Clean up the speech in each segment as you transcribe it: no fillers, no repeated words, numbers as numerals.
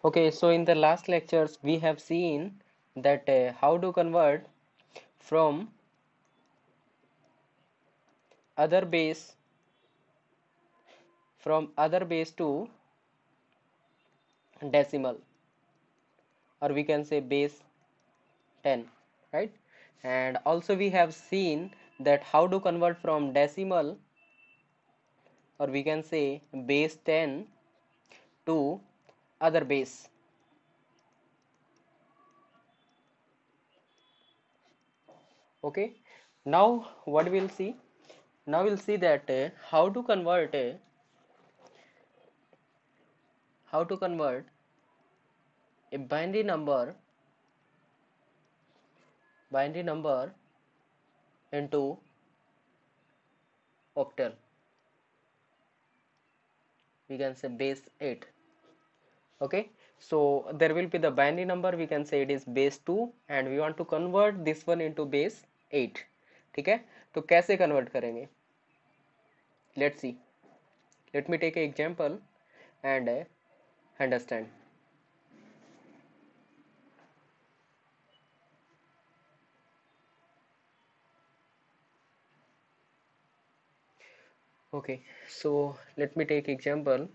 Okay, so in the last lectures we have seen that how to convert from other base to decimal, or we can say base 10, right? And also we have seen that how to convert from decimal, or we can say base 10 to other base. Okay, now what we'll see, now we'll see that how to convert a binary number into octal, we can say base 8. Okay, so there will be the binary number, we can say it is base 2, and we want to convert this one into base 8. ठीक है, तो कैसे convert करेंगे, let's see. Let me take an example and understand. Okay, so let me take example.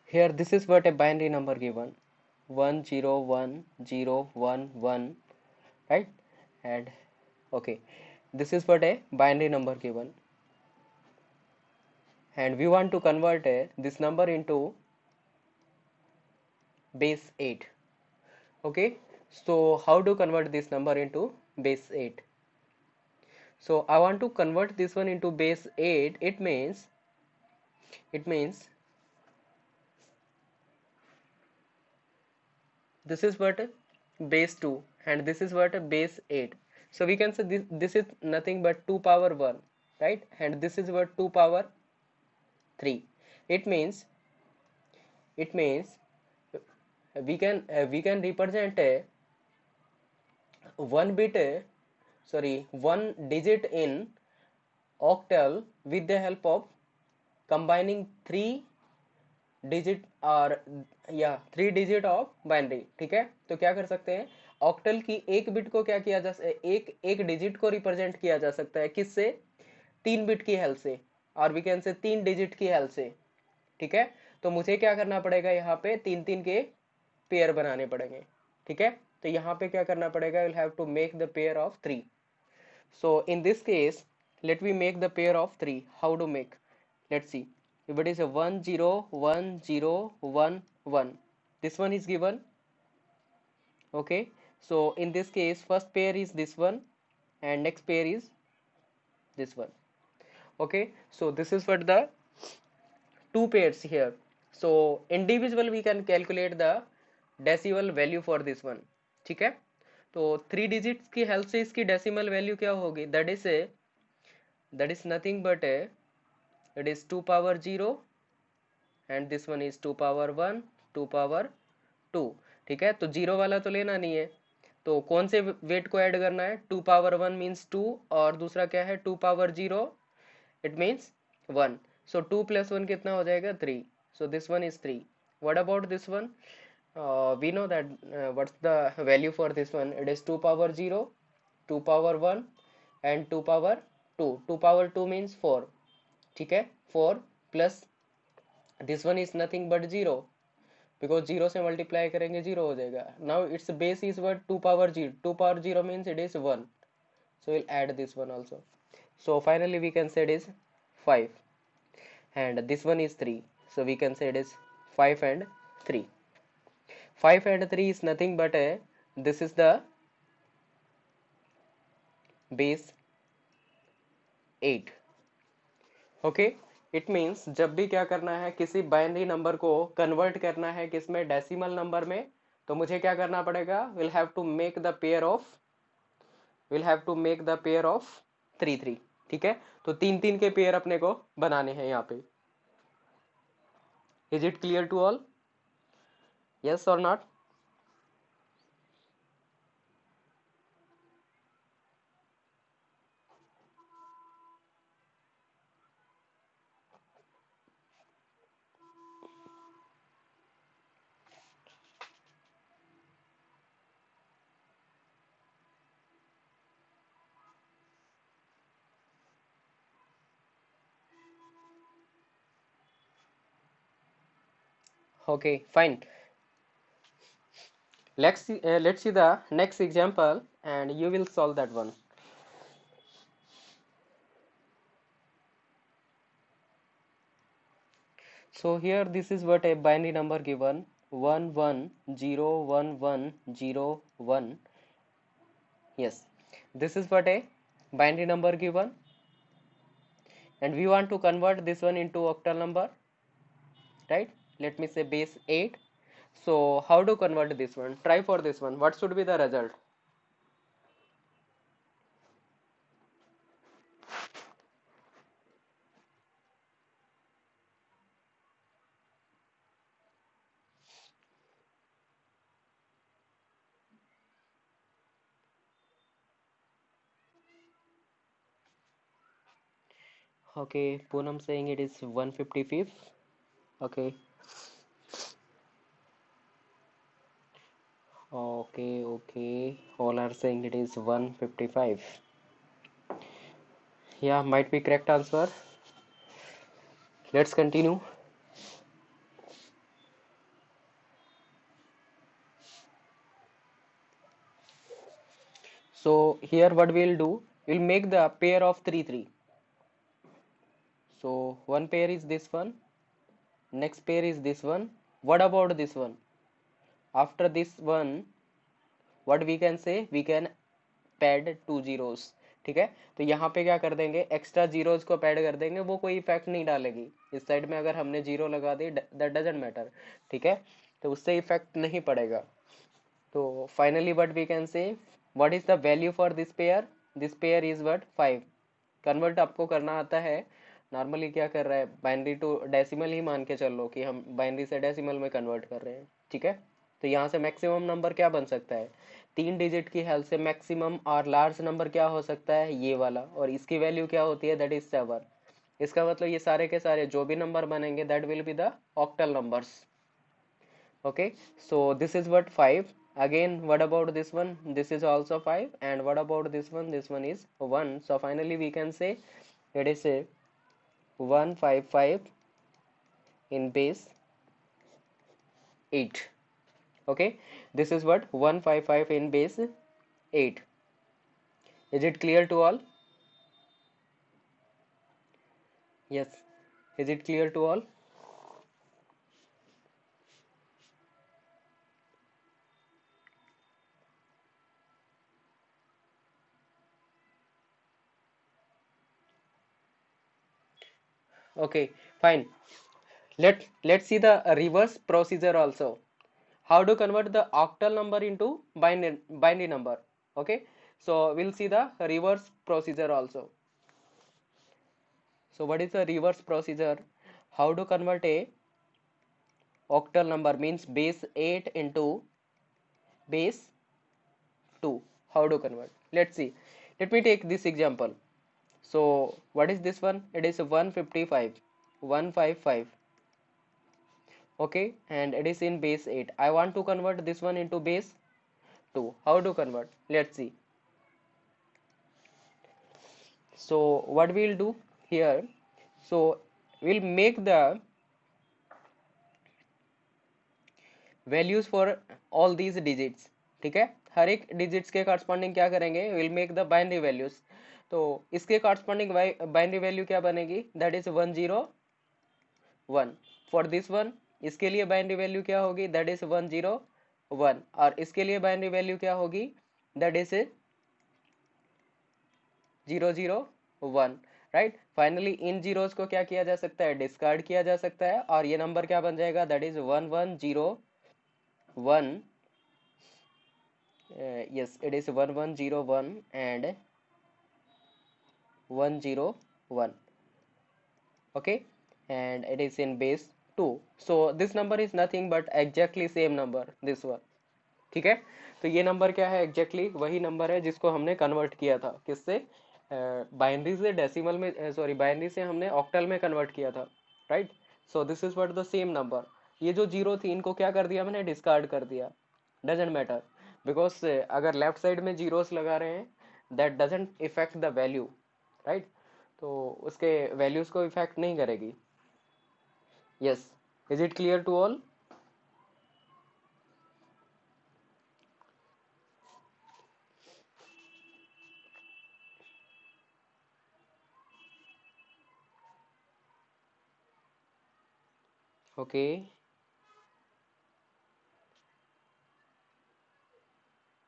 Here this is what a binary number given, 101011, right? And okay, this is what a binary number given, and we want to convert this number into base 8. Okay, so how to convert this number into base 8? So I want to convert this one into base 8. It means this is what base 2 and this is what base 8. So we can say this is nothing but 2 power 1, right? And this is what 2 power 3. It means it means we can represent a one bit one digit in octal with the help of combining 3 digit of binary. ठीक है, तो क्या कर सकते हैं, octal की एक bit को क्या किया जा एक एक डिजिट को रिप्रेजेंट किया जा सकता है किससे, 3 बिट की हेल्प से, और वी कैन से 3 डिजिट की हेल्प से. ठीक है, तो मुझे क्या करना पड़ेगा, यहाँ पे 3 3 के पेयर बनाने पड़ेंगे. ठीक है, तो यहाँ पे क्या करना पड़ेगा, will have to make the pair of 3. So in this case, let me make the pair of 3. How to make? Let's see. If it is a 1 0 1 0 1 1, this one is given. Okay, so in this case first pair is this one and next pair is this one. Okay, so this is what the two pairs here. So individual we can calculate the decimal value for this one. ठीक है, तो 3 digits की help से इसकी decimal value क्या होगी, that is nothing but it is 2 power 0 and this one is 2 power 1 2 power 2. ठीक है, तो जीरो वाला तो लेना नहीं है, तो कौन से वेट को ऐड करना है, 2 पावर 1 मीन्स 2 और दूसरा क्या है 2 पावर 0, इट मीन्स 1. सो 2 + 1 कितना हो जाएगा 3. So this one is 3. What about this one, we know that what's the value for this one, it is 2 power 0 2 power 1 and 2 power 2. 2 power 2 means 4. ठीक है, 4 plus this one is nothing but 0, because 0 से multiply करेंगे 0 हो जाएगा. Now it's base is what 2 power 0, 2 power 0 means it is 1, so we'll add this one also. So finally we can say it is 5 and this one is 3, so we can say it is 5 and 3. 5 and 3 is nothing but this is the base 8. Okay, it means जब भी क्या करना है, किसी binary number को convert करना है किसमें, डेसिमल नंबर में, तो मुझे क्या करना पड़ेगा, will have to make the pair of 3 3. ठीक है, तो 3 3 के पेयर अपने को बनाने हैं यहाँ पे. Is it clear to all, yes और not? Okay, fine. Let's see the next example, and you will solve that one. So here this is what a binary number given 11011101. Yes, this is what a binary number given, and we want to convert this one into octal number, right? Let me say base 8. So how to convert this one? Try for this one. What should be the result? Okay, Poonam saying it is 155. Okay, okay. All are saying it is 155. Yeah, might be correct answer. Let's continue. So here what we'll do, we'll make the pair of 3 3. So one pair is this one, next pair is this one. What about this one? After this one, what we can say, we can pad 2 zeros. ठीक है, तो यहाँ पे क्या कर देंगे, extra zeros को pad कर देंगे, वो कोई इफेक्ट नहीं डालेगी। इस साइड में अगर हमने जीरो लगा दी, दैट डजंट मैटर। ठीक है, तो उससे इफेक्ट नहीं पड़ेगा। तो finally what we can say, what is the value for this pair is what 5। Convert आपको करना आता है। नॉर्मली क्या कर रहा है, बाइनरी टू डेसिमल ही मान के चल लो कि हम बाइनरी से डेसिमल में कन्वर्ट कर रहे हैं। ठीक है, तो यहाँ से मैक्सिमम नंबर क्या बन सकता है, 3 डिजिट की हेल्प से मैक्सिमम और लार्ज नंबर क्या हो सकता है, ये वाला, और इसकी वैल्यू क्या होती है, दैट इज 7। इसका मतलब ये सारे के सारे जो भी नंबर बनेंगे that will be the octal numbers. Okay, so this is what 5. Again, what about this one? This is also 5. And what about this one? This one is 1. So finally we can say it is a 155 in base 8. Okay, this is what 155 in base 8. Is it clear to all? Yes. Is it clear to all? Okay, fine. Let's see the reverse procedure also. How to convert the octal number into binary number. Okay, so we'll see the reverse procedure also. So what is the reverse procedure? How to convert a octal number, means base 8 into base 2. How to convert? Let's see. Let me take this example. So what is this one? It is 155. Okay, and it is in base 8. I want to convert this one into base 2. How to convert? Let's see. So what we'll do here, so we'll make the values for all these digits. ठीक है, हर एक digits के corresponding क्या करेंगे, will make the binary values. तो इसके corresponding binary value क्या बनेगी, that is 101 for this one. इसके लिए बाइनरी वैल्यू क्या होगी, दैट इज 101, और इसके लिए बाइनरी वैल्यू क्या होगी, that is 001। Right, finally in zeros को क्या किया जा सकता है, डिस्कार्ड किया जा सकता है, और ये नंबर क्या बन जाएगा, that is 1101। yes, it is 1101 and 101. Okay, and it is in base 2. So this number is nothing but exactly same number, this one. ठीक है, तो ये नंबर क्या है, एग्जैक्टली वही नंबर है जिसको हमने कन्वर्ट किया था, किससे, बाइनरी से डेसिमल में, सॉरी बाइनरी से हमने ऑक्टल में कन्वर्ट किया था। Right, so this is what the same number. ये जो जीरो थी इनको क्या कर दिया मैंने, डिस्कार्ड कर दिया। डजेंट मैटर, बिकॉज अगर लेफ्ट साइड में जीरोस लगा रहे हैं that doesn't effect the value. Right, तो उसके वैल्यूज को इफेक्ट नहीं करेगी। Yes, is it clear to all? Okay.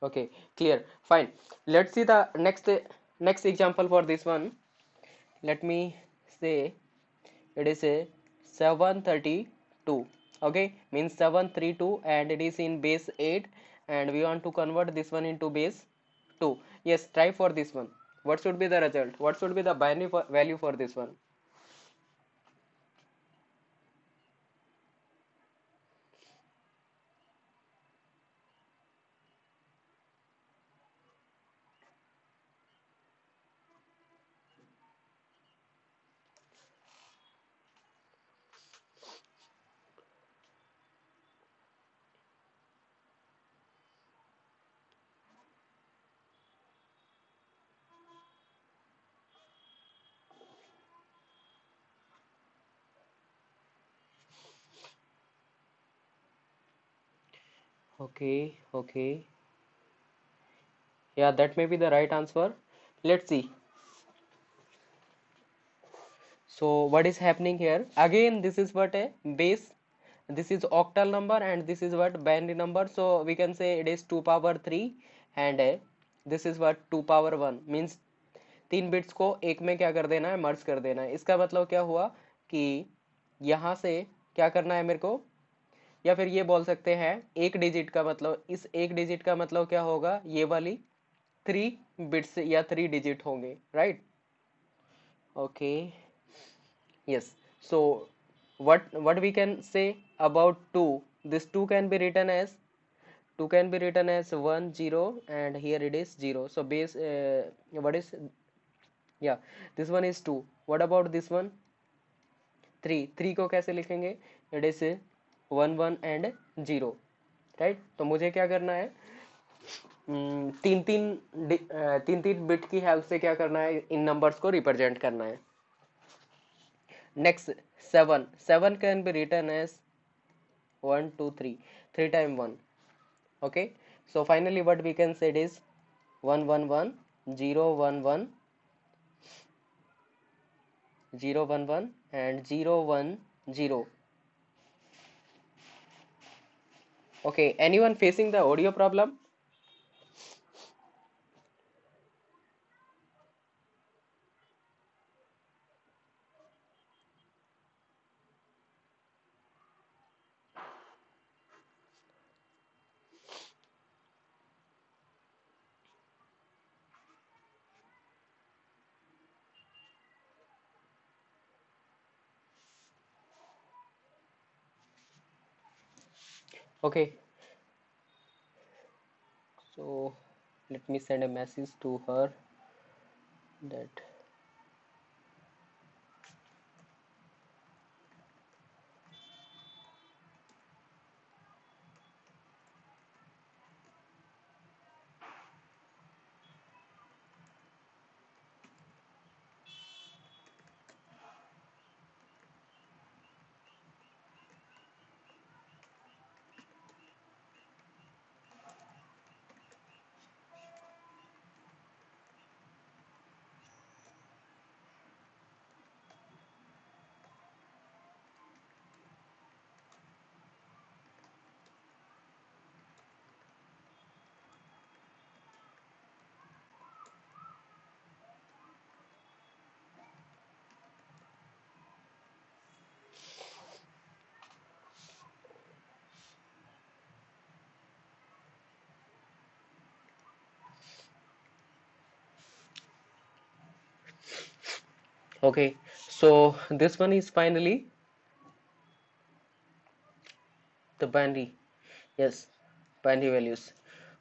Okay, clear. Fine. Let's see the next example for this one. Let me say it is a 732. Okay, means 732 and it is in base 8 and we want to convert this one into base 2. Yes, try for this one. What should be the result? What should be the binary value for this one? Okay, okay. Yeah, that may be the right answer. Let's see. So what is happening here? Again, this is what a base. This is octal number and this is what binary number. So we can say it is 2 power 3 and this is what 2 power 1 means तीन bits को एक में क्या कर देना है, मर्ज कर देना है. इसका मतलब क्या हुआ कि यहाँ से क्या करना है मेरे को, या फिर ये बोल सकते हैं एक डिजिट का मतलब, इस एक डिजिट का मतलब क्या होगा, ये वाली 3 बिट्स या 3 डिजिट होंगे, right. Okay. Yes. So what we can say about 2? This 2 can be written as 1 0 and here it is 0. So base what is, yeah, this one is 2. What about this one? 3. 3 को कैसे लिखेंगे? It is 1 1 and 0. Right. तो मुझे क्या करना है, तीन तीन तीन तीन बिट की हेल्प से क्या करना है, इन नंबर्स को रिप्रेजेंट करना है. Next, 7. 7 can be written as 1 2 3, 3 times 1. Okay, so finally what we can say is 1 1 1 0 1 1 0 1 1 and 0 1 0. Okay, anyone facing the audio problem? Okay, so let me send a message to her that. Okay, so this one is finally the binary. Yes, binary values.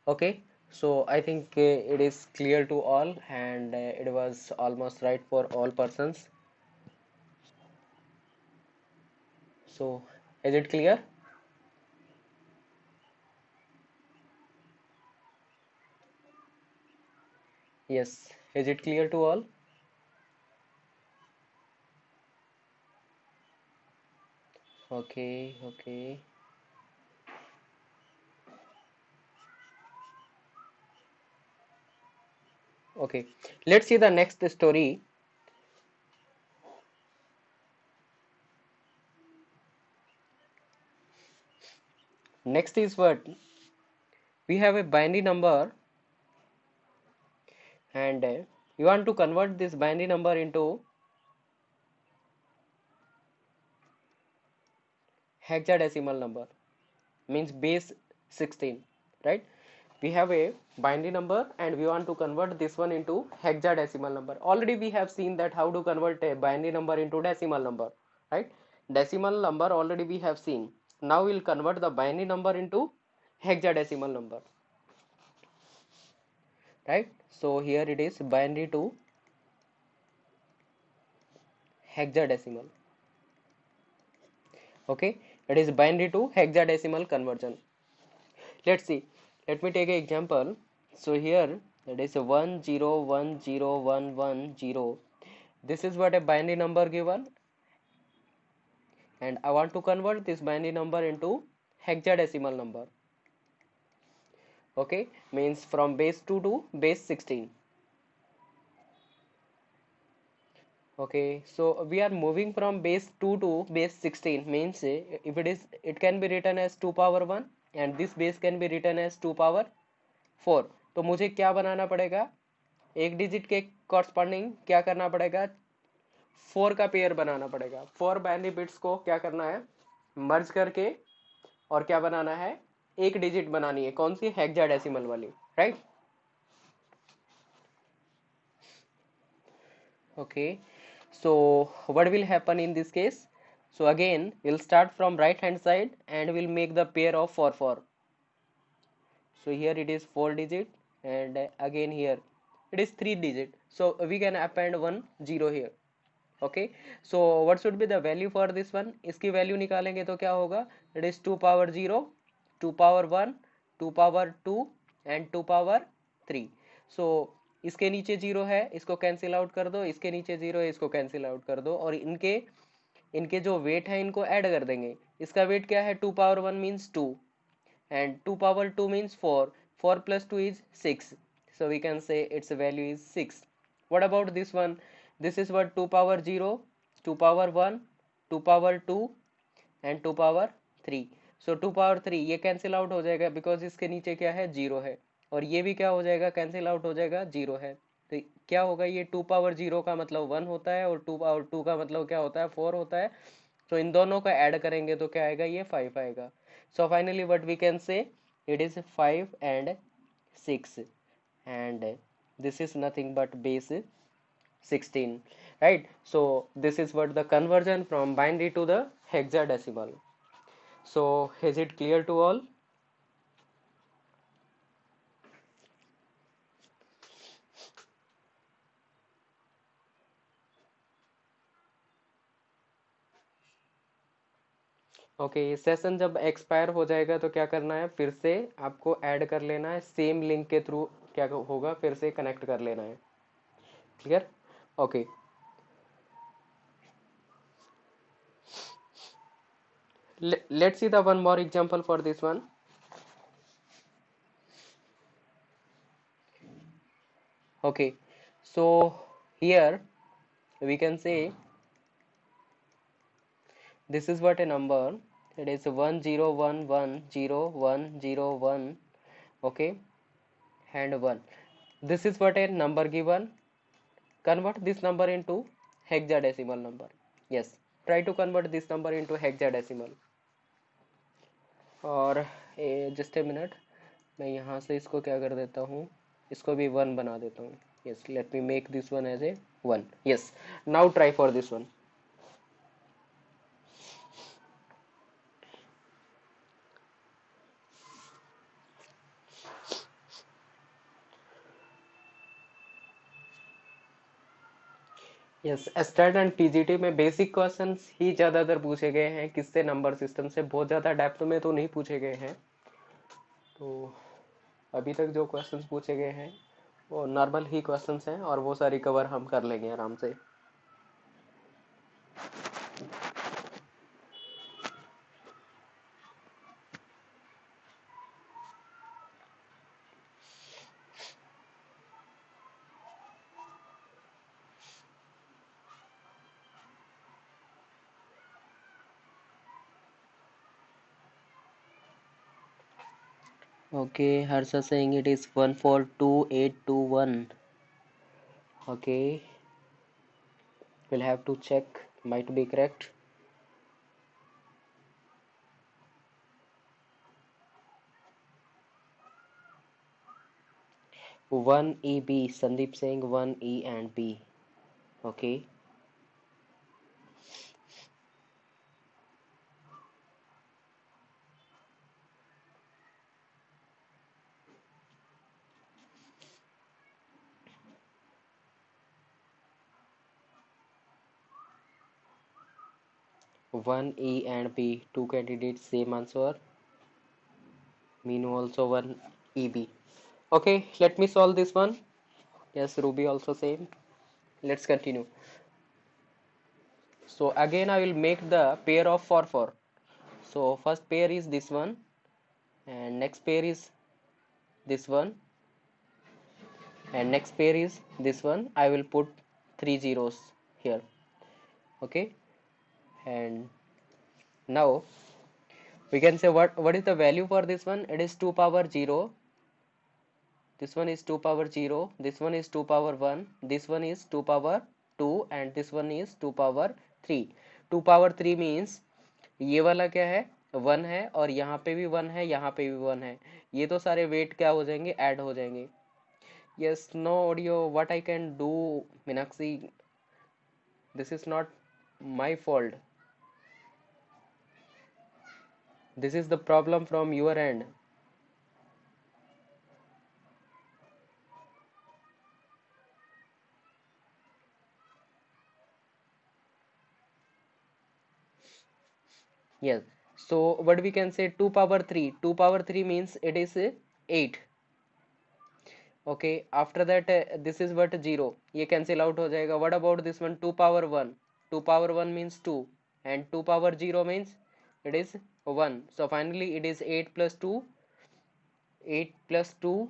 Okay, so I think it is clear to all and it was almost right for all persons. So is it clear? Yes, is it clear to all? Okay, okay, okay. Let's see the next story. Next is what? We have a binary number, and you want to convert this binary number into hexadecimal number, means base 16, right? We have a binary number and we want to convert this one into hexadecimal number. Already we have seen that how to convert a binary number into decimal number, right? Decimal number already we have seen. Now we'll convert the binary number into hexadecimal number, right? So here it is binary to hexadecimal. Okay, it is binary to hexadecimal conversion. Let's see. Let me take an example. So here that is 10101110. This is what a binary number given, and I want to convert this binary number into hexadecimal number. Okay, means from base 2 to base 16. Okay, so we are moving from base 2 to base 16, means if it can be written as 2 power 1 and this base can be written as 2 power 4. तो मुझे क्या बनाना पड़ेगा? एक digit के corresponding क्या करना पड़ेगा? 4 का पेयर बनाना पड़ेगा. 4 बाइनरी बिट्स को क्या करना है? मर्ज करके और क्या बनाना है? एक डिजिट बनानी है. कौन सी? हेक्साडेसिमल वाली, right? Okay, so what will happen in this case? So again we'll start from right hand side and we'll make the pair of 4 4. So here it is 4 digit, and again here it is 3 digit, so we can append 1 0 here. Okay, so what should be the value for this one? इसकी value निकालेंगे तो क्या होगा? It is 2 power 0, 2 power 1, 2 power 2 and 2 power 3. So इसके नीचे 0 है, इसको cancel out कर दो. इसके नीचे 0 है, इसको कैंसिल आउट कर दो. और इनके इनके जो वेट है इनको ऐड कर देंगे. इसका वेट क्या है? 2 power 1 means 2 and 2 power 2 means 4. 4 plus 2 is 6. So we can say its value is 6. What about this one? This is what? 2 power 0, 2 power 1, 2 power 2 and 2 power 3. So 2 power 3 ये cancel out हो जाएगा because इसके नीचे क्या है? 0 है. और ये भी क्या हो जाएगा? कैंसिल आउट हो जाएगा, 0 है. तो क्या होगा? ये 2 पावर 0 का मतलब 1 होता है और 2 पावर 2 का मतलब क्या होता है? 4 होता है. तो इन दोनों का ऐड करेंगे तो क्या आएगा? ये 5 आएगा. So finally what we can say? It is 5 and 6, and this is nothing but base 16, right? So this is what the conversion from binary to the hexadecimal. So is it clear to all? Okay, session जब expire हो जाएगा तो क्या करना है? फिर से आपको ऐड कर लेना है सेम लिंक के थ्रू. क्या होगा? फिर से कनेक्ट कर लेना है. Clear? Okay, let's see the one more example for this one. Okay, so here we can say this is what a number. It is 10110101. Okay, and 1. This is what a number given. Convert this number into hexadecimal number. Yes, try to convert this number into hexadecimal. और just a minute, मैं यहाँ से इसको क्या कर देता हूँ? इसको भी 1 बना देता हूँ. Yes, let me make this one as a 1. Yes, now try for this one. Yes, estate and TGT में बेसिक क्वेश्चंस ही ज़्यादातर पूछे गए हैं. किससे? नंबर सिस्टम से. बहुत ज़्यादा डेप्थ में तो नहीं पूछे गए हैं. तो अभी तक जो क्वेश्चंस पूछे गए हैं वो नॉर्मल ही क्वेश्चंस हैं और वो सारी कवर हम कर लेंगे आराम से. Okay, Harsha saying it is 142821. Okay, we'll have to check. Might be correct. One EB. Sandeep saying one E and B. Okay. One E and B. Two candidates, same answer. Meenu also one EB. Okay, let me solve this one. Yes, Ruby also same. Let's continue. So again I will make the pair of 4 4. So first pair is this one and next pair is this one and next pair is this one. I will put 3 zeros here. Okay, and now we can say what is the value for this one. It is 2 power 0. This one is 2 power 0, this one is 2 power 1, this one is 2 power 2 and this one is 2 power 3. 2 power 3 means ये वाला क्या है 1 है और यहाँ पे भी 1 है, यहाँ पे भी 1 है. ये तो सारे वेट क्या हो जाएंगे, ऐड हो जाएंगे. Yes, no audio. What I can do, Meenakshi? This is not my fault. This is the problem from your end. Yes. So what we can say 2 power 3. 2 power 3 means it is 8. Okay, after that this is what 0. ये cancel out हो जाएगा. What about this one 2 power 1? 2 power 1 means 2 and 2 power 0 means it is 1. So finally it is 8 plus 2, 8 plus 2,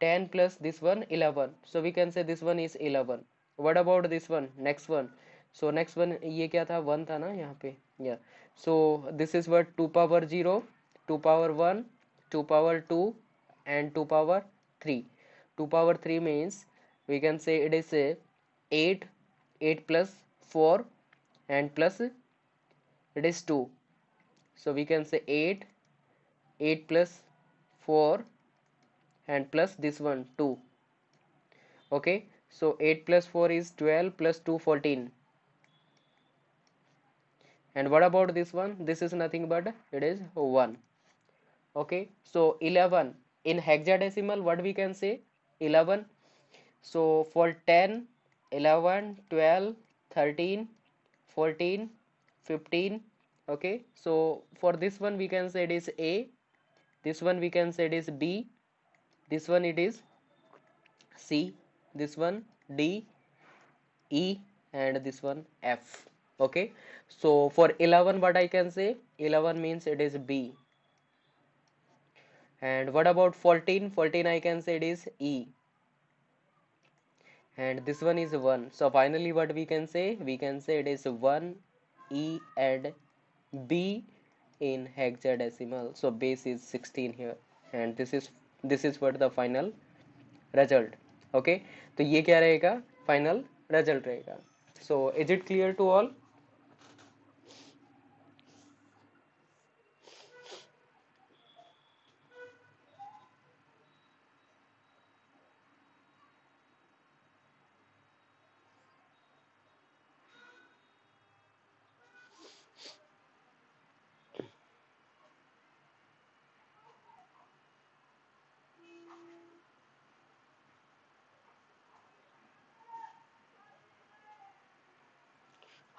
10 plus this one 11. So we can say this one is 11. What about this one, next one? So next one ये क्या था 1 था ना यहाँ पे. Yeah, so this is what 2 power 0, 2 power 1, 2 power 2 and 2 power 3. 2 power 3 means we can say it is a 8, 8 plus 4 and plus it is 2. So we can say 8, 8 plus 4 and plus this one 2. Okay, so 8 plus 4 is 12 plus 2 14. And what about this one? This is nothing but it is 1. Okay, so 11 in hexadecimal, what we can say 11. So for 10, 11, 12, 13, 14, 15. Okay, so for this one we can say it is A, this one we can say it is B, this one it is C, this one D, E and this one F. Okay, so for 11 what I can say, 11 means it is B. And what about 14? 14 I can say it is E. And this one is 1. So finally what we can say? We can say it is 1, E and B in hexadecimal. So base is 16 here. And this is what the final result. Okay, तो ये क्या रहेगा, final result रहेगा. So is it clear to all?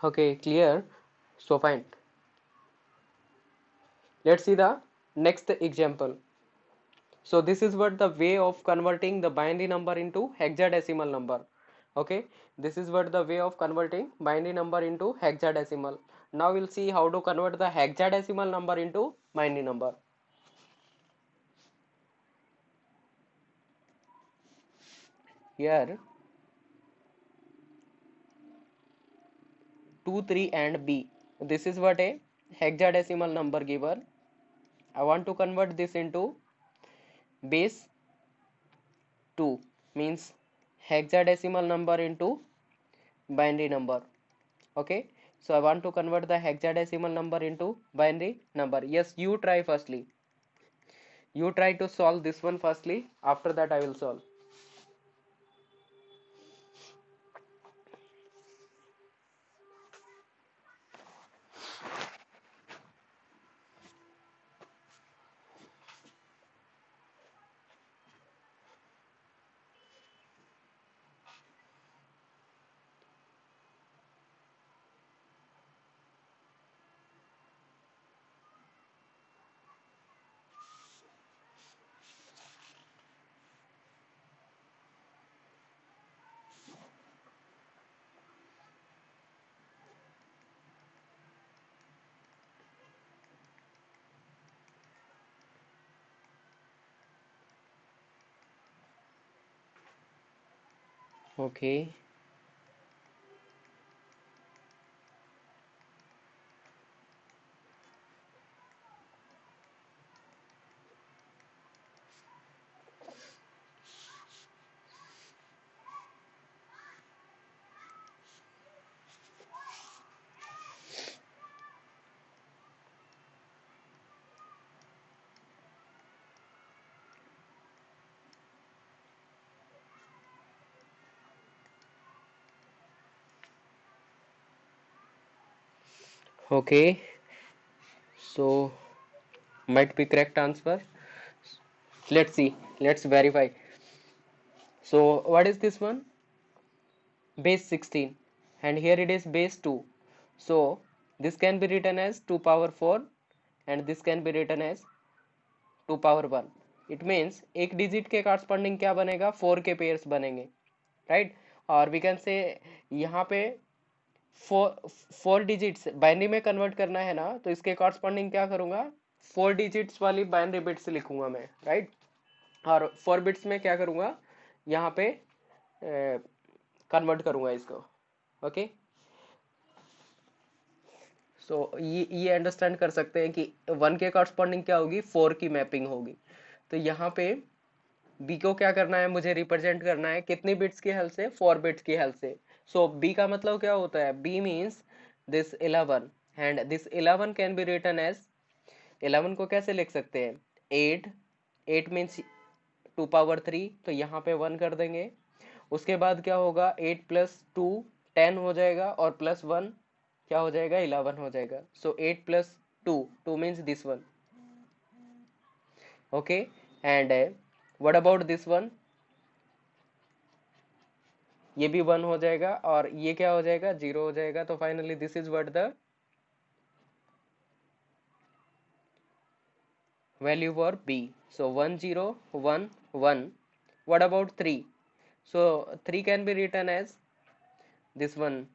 Okay, clear. So fine. Let's see the next example. So this is what the way of converting the binary number into hexadecimal number. Okay, this is what the way of converting binary number into hexadecimal. Now we'll see how to convert the hexadecimal number into binary number. Here 2, 3 and B. This is what a hexadecimal number given. I want to convert this into base 2 means hexadecimal number into binary number. Okay, so I want to convert the hexadecimal number into binary number. Yes, you try firstly. You try to solve this one firstly. After that, I will solve. Okay. Okay. So might be correct answer. Let's see. Let's verify. So what is this one? Base 16, and here it is base 2. So this can be written as 2 power 4 and this can be written as 2 power 1. It means एक digit के corresponding क्या बनेगा, 4 के pairs बनेंगे, right. और we can से यहाँ पे फोर डिजिट्स बाइनरी में कन्वर्ट करना है ना, तो इसके कॉरस्पॉन्डिंग क्या करूंगा, 4 डिजिट्स वाली बाइनरी बिट्स लिखूंगा मैं, राइट. और 4 बिट्स में क्या करूंगा, यहाँ पे कन्वर्ट करूंगा इसको. ओके. सो ये अंडरस्टैंड कर सकते हैं कि 1 के कॉरस्पॉन्डिंग क्या होगी, 4 की मैपिंग होगी. तो यहाँ पे बी को क्या करना है, मुझे रिप्रेजेंट करना है कितनी बिट्स की हेल्प से, 4 बिट्स की हेल्प से. सो बी का मतलब क्या होता है, B means this 11, and this 11 can be written as, 11 को कैसे लिख सकते हैं, 8. 8 मीन्स 2 पावर 3, तो यहाँ पे 1 कर देंगे. उसके बाद क्या होगा, 8 प्लस 2 10 हो जाएगा, और प्लस 1 क्या हो जाएगा, 11 हो जाएगा. सो 8 plus 2, 2 means this one. Okay. And what about this one, ये भी 1 हो जाएगा, और ये क्या हो जाएगा, 0 हो जाएगा. तो finally this is what the value for b. So 1 0 1 1. What about 3? So 3 can be written as this one,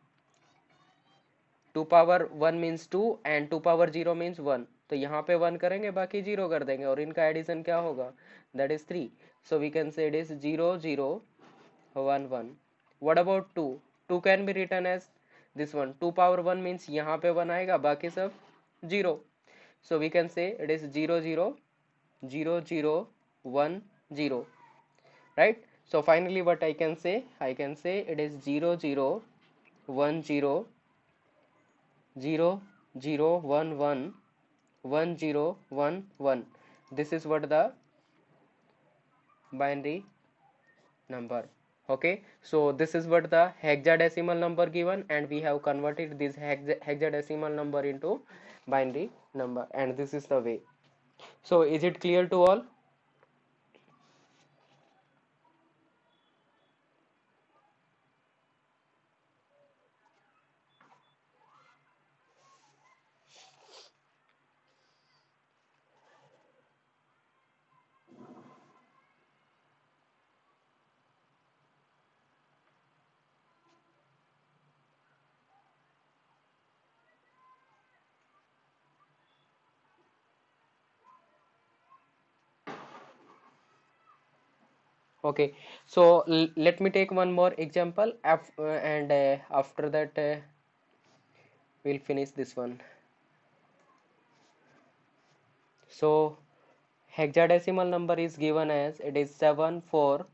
2 power 1 means 2 and 2 power 0 means 1. तो यहाँ पे 1 करेंगे, बाकी 0 कर देंगे, और इनका एडिशन क्या होगा, that is 3. So we can say it is 0 0 1 1. What about 2? 2 can be written as this one, 2 power 1 means यहाँ पे 1 आएगा, बाकी सब 0. So we can say it is 0 0 0 0 1 0, right. So finally what I can say, it is 0 0 1 0 0 0 1 1 1 0 1 1. This is what the binary number. Okay, so this is what the hexadecimal number given, and we have converted this hexadecimal number into binary number, and this is the way. So is it clear to all? Okay, so let me take one more example, and after that we'll finish this one. So hexadecimal number is given as it is 74AF.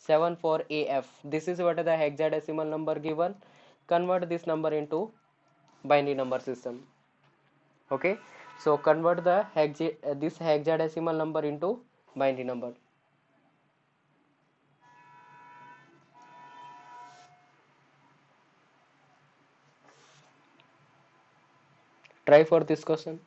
74AF. This is what the hexadecimal number given. Convert this number into binary number system. Okay, so convert the this hexadecimal number into binary number. Try for this question.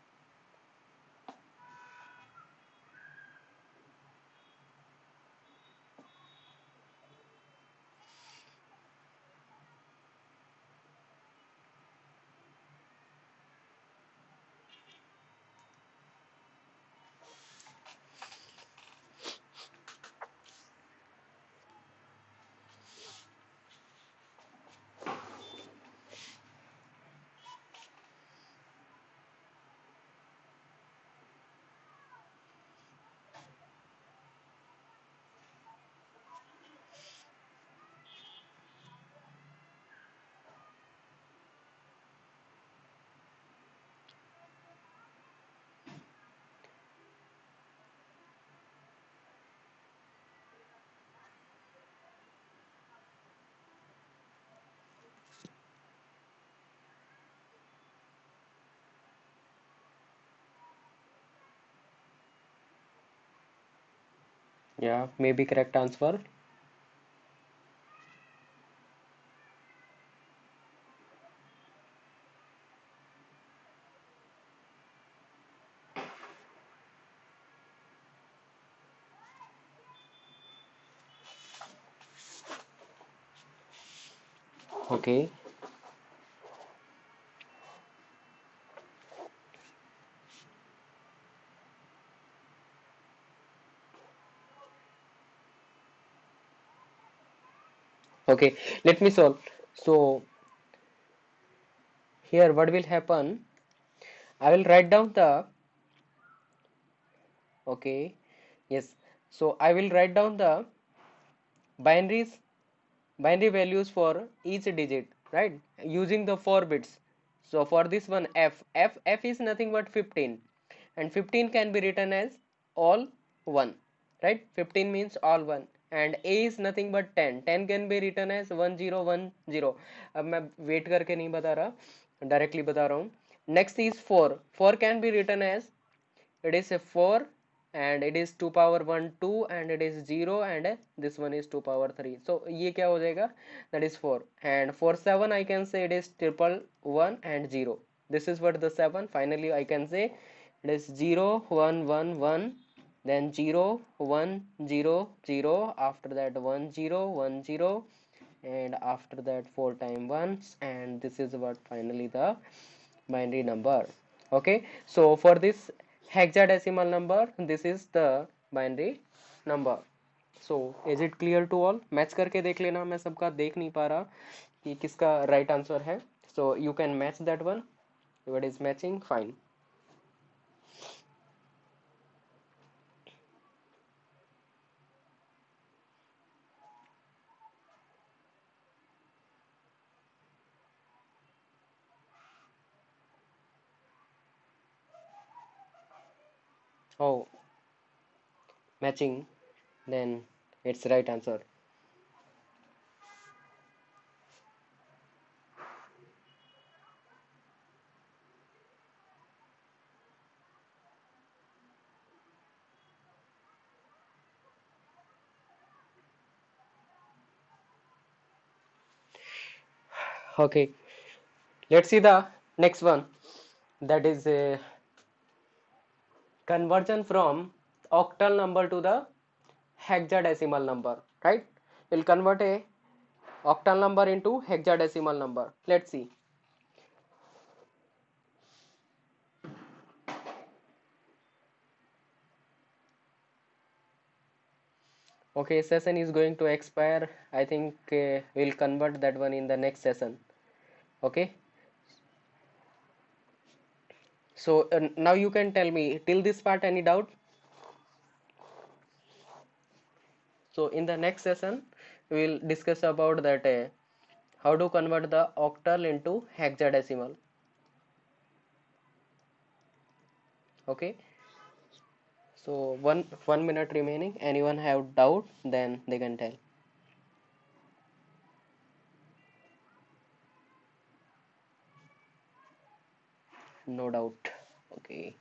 Yeah, maybe correct answer. Okay, okay, let me solve. So here what will happen, I will write down the, okay, yes, so I will write down the binaries, binary values for each digit, right, using the 4 bits. So for this one, f is nothing but 15, and 15 can be written as all 1, right, 15 means all 1, and a is nothing but 10, 10 can be written as 1010. अब मैं wait करके नहीं बता रहा, directly बता रहा हूँ. Next is 4, 4 can be written as, it is a 4, and it is 2 power 1 2, and it is 0, and this one is 2 power 3. So ये क्या हो जाएगा, that is 4, and for 7 I can say it is triple 1 and 0. This is what the 7, finally I can say it is 0 1 1 1, then 0 1 0 0, after that 1 0 1 0, and after that 4 times 1s, and this is what finally the binary number. Okay, so for this hexadecimal number, this is the binary number. So is it clear to all? Match करके देख लेना, मैं सबका देख नहीं पा रहा कि किसका right answer है. So you can match that one. What is matching? Fine. Oh, matching, then it's right answer. Okay, let's see the next one, that is conversion from octal number to the hexadecimal number, right? We'll convert a octal number into hexadecimal number. Let's see. Okay, session is going to expire. I think we'll convert that one in the next session. Okay, so now you can tell me till this part any doubt. So in the next session we will discuss about that how to convert the octal into hexadecimal. Okay, so one minute remaining. Anyone have doubt, then they can tell. No doubt. Okay.